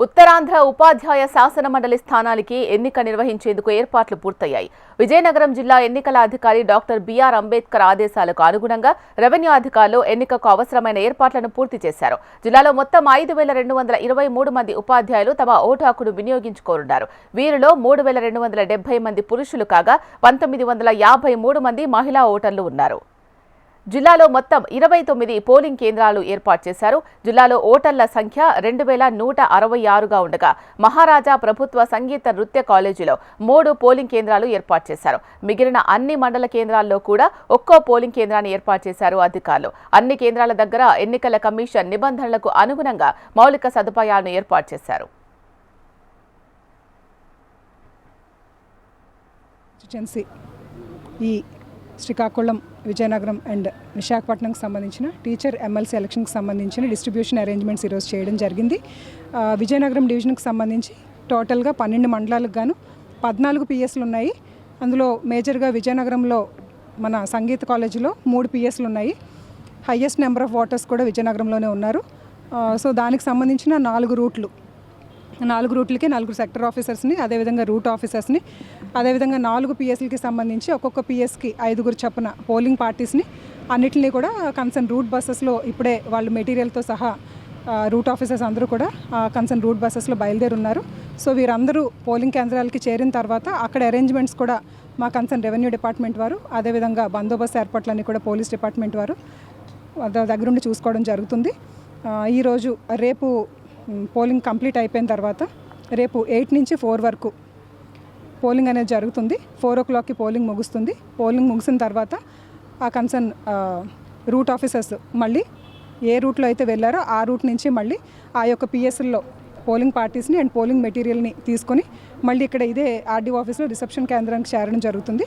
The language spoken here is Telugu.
ఉత్తరాంధ్ర ఉపాధ్యాయ శాసన మండలి స్థానానికి ఎన్నిక నిర్వహించేందుకు ఏర్పాట్లు పూర్తయ్యాయి. విజయనగరం జిల్లా ఎన్నికల అధికారి డాక్టర్ బిఆర్ అంబేద్కర్ ఆదేశాలకు అనుగుణంగా రెవెన్యూ అధికారులు ఎన్నికకు అవసరమైన ఏర్పాట్లను పూర్తి చేశారు. జిల్లాలో మొత్తం 5,223 మంది ఉపాధ్యాయులు తమ ఓటు హక్కును వినియోగించుకోనున్నారు. వీరిలో 3,270 మంది పురుషులు కాగా 1,953 మంది మహిళా ఓటర్లు ఉన్నారు. జిల్లాలో మొత్తం 29 పోలింగ్ కేంద్రాలు ఏర్పాటు చేశారు. జిల్లాలో ఓటర్ల సంఖ్య 2,166గా ఉండగా మహారాజా ప్రభుత్వ సంగీత నృత్య కాలేజీలో 3 పోలింగ్ కేంద్రాలు ఏర్పాటు చేశారు. మిగిలిన అన్ని మండల కేంద్రాల్లో కూడా ఒక్కో పోలింగ్ కేంద్రాన్ని ఏర్పాటు చేశారు అధికారులు. అన్ని కేంద్రాల దగ్గర ఎన్నికల కమిషన్ నిబంధనలకు అనుగుణంగా మౌలిక సదుపాయాలను ఏర్పాటు చేశారు. శ్రీకాకుళం, విజయనగరం అండ్ విశాఖపట్నంకి సంబంధించిన టీచర్ ఎమ్మెల్సీ ఎలక్షన్కి సంబంధించిన డిస్ట్రిబ్యూషన్ అరేంజ్మెంట్స్ ఈరోజు చేయడం జరిగింది. విజయనగరం డివిజన్కి సంబంధించి టోటల్గా 12 మండలాలకు గాను 14 పిఎస్లు ఉన్నాయి. అందులో మేజర్గా విజయనగరంలో మన సంగీత కాలేజీలో 3 పిఎస్లు ఉన్నాయి. హయ్యెస్ట్ నెంబర్ ఆఫ్ ఓటర్స్ కూడా విజయనగరంలోనే ఉన్నారు. సో దానికి సంబంధించిన 4 రూట్లకి 4 సెక్టర్ ఆఫీసర్స్ని, అదేవిధంగా రూట్ ఆఫీసర్స్ని, అదేవిధంగా 4 పిఎస్లకి సంబంధించి ఒక్కొక్క పిఎస్కి 5 చొప్పున పోలింగ్ పార్టీస్ని అన్నిటినీ కూడా కన్సర్న్ రూట్ బస్సెస్లో ఇప్పుడే వాళ్ళు మెటీరియల్తో సహా రూట్ ఆఫీసర్స్ అందరూ కూడా కన్సర్న్ రూట్ బస్సెస్లో బయలుదేరున్నారు. సో వీరందరూ పోలింగ్ కేంద్రాలకి చేరిన తర్వాత అక్కడ అరేంజ్మెంట్స్ కూడా మా కన్సర్న్ రెవెన్యూ డిపార్ట్మెంట్ వారు, అదేవిధంగా బందోబస్తు ఏర్పాట్లన్నీ కూడా పోలీస్ డిపార్ట్మెంట్ వారు దగ్గరుండి చూసుకోవడం జరుగుతుంది. ఈరోజు రేపు పోలింగ్ కంప్లీట్ అయిపోయిన తర్వాత రేపు 8 నుంచి 4 వరకు పోలింగ్ అనేది జరుగుతుంది. 4 o'clockకి పోలింగ్ ముగుస్తుంది. పోలింగ్ ముగిసిన తర్వాత ఆ కన్సర్న్ రూట్ ఆఫీసర్స్ మళ్ళీ ఏ రూట్లో అయితే వెళ్ళారో ఆ రూట్ నుంచి మళ్ళీ ఆ యొక్క పిఎస్ఎల్లో పోలింగ్ పార్టీస్ని అండ్ పోలింగ్ మెటీరియల్ని తీసుకొని మళ్ళీ ఇక్కడ ఇదే ఆర్డీఓ ఆఫీస్లో రిసెప్షన్ కేంద్రానికి చేరడం జరుగుతుంది.